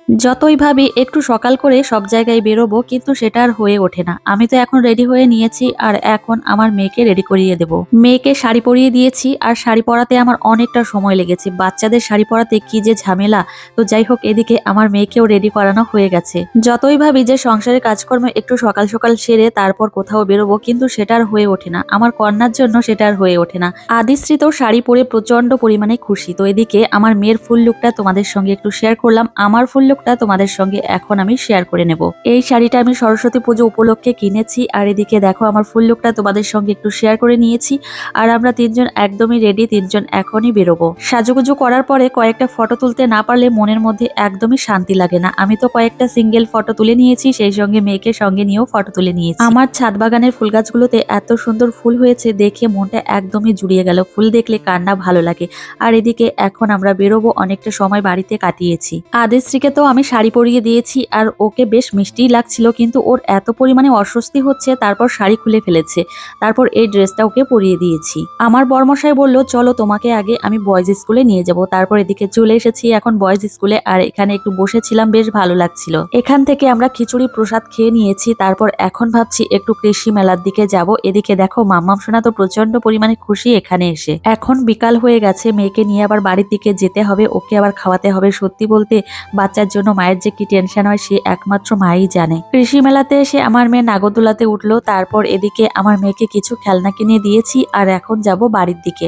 যতই ভাবি একটু সকাল করে সব জায়গায় বেরোবো, কিন্তু সেটা আর হয়ে ওঠে না। আমি তো এখন রেডি হয়ে নিয়েছি আর এখন আমার মেয়েকে রেডি করিয়ে দেব। মেয়েকে শাড়ি পরিয়ে দিয়েছি আর শাড়ি পরাতে আমার অনেকটা সময় লেগেছে। বাচ্চাদের শাড়ি পরাতে কি যে ঝামেলা। তো যাই হোক, এদিকে আমার মেয়েকেও রেডি করানো হয়ে গেছে। যতই ভাবি যে সংসারের কাজকর্ম একটু সকাল সকাল সেরে তারপর কোথাও বেরোবো, কিন্তু সেটা আর হয়ে ওঠে না। আমার কন্যার জন্য সেটা আর হয়ে ওঠে না। আদিশ্রী তো শাড়ি পরে প্রচন্ড পরিমাণে খুশি। তো এদিকে আমার মেয়ের ফুল লুকটা তোমাদের সঙ্গে একটু শেয়ার করলাম। আমার ফুল লুকটা তোমাদের সঙ্গে এখন আমি শেয়ার করে নেব। এই শাড়িটা আমি সরস্বতী পুজো উপলক্ষে কিনেছি। আর এদিকে দেখো আমার ফুল লুকটা তোমাদের সঙ্গে একটু শেয়ার করে নিয়েছি। আর আমরা তিনজন একদমই রেডি, তিনজন এখনই বেরোবো। সাজুগুজু করার পরে কয়েকটা ফটো তুলতে না পারলে মনের মধ্যে একদমই শান্তি লাগে না। আমি তো কয়েকটা সিঙ্গেল ফটো তুলে নিয়েছি, সেই সঙ্গে মেয়েকে সঙ্গে নিয়েও ফটো তুলে নিয়েছি। আমার ছাদ বাগানের ফুল গাছগুলোতে এত সুন্দর ফুল হয়েছে, দেখে মনটা একদমই জুড়িয়ে গেল। ফুল দেখলে কার না ভালো লাগে। আর এদিকে এখন আমরা বেরোবো, অনেকটা সময় বাড়িতে কাটিয়েছি। আদিশ্রীকে তো আমি শাড়ি পরিয়ে দিয়েছি আর ওকে বেশ মিষ্টিই লাগছিল, কিন্তু ওর এত পরিমাণে অস্বস্তি হচ্ছে, তারপর শাড়ি খুলে ফেলেছে। তারপর এই ড্রেসটা ওকে পরিয়ে দিয়েছি। আমার বরমশাই বলল, চলো তোমাকে আগে আমি বয়েজ স্কুলে নিয়ে যাব। তারপর এদিকে চলে এসেছি এখন বয়েজ স্কুলে। আর এখানে একটু বসেছিলাম, বেশ ভালো লাগছিল। এখান থেকে আমরা খিচুড়ি প্রসাদ খেয়ে নিয়েছি। তারপর এখন ভাবছি একটু কৃষি মেলার দিকে যাব। এদিকে দেখো মাম্মাম সোনা তো প্রচন্ড পরিমাণে খুশি এখানে এসে। এখন বিকাল হয়ে গেছে, মেয়েকে নিয়ে আবার বাড়ির দিকে যেতে হবে, ওকে আবার খাওয়াতে হবে। সত্যি বলতে বাচ্চার জন্য মায়ের যে কি টেনশন হয় সে একমাত্র মাই জানে। কৃষি মেলাতে এসে আমার মেয়ে নাগরদোলাতে উঠলো। তারপর এদিকে আমার মেয়েকে কিছু খেলনা কিনে দিয়েছি আর এখন যাব বাড়ির দিকে।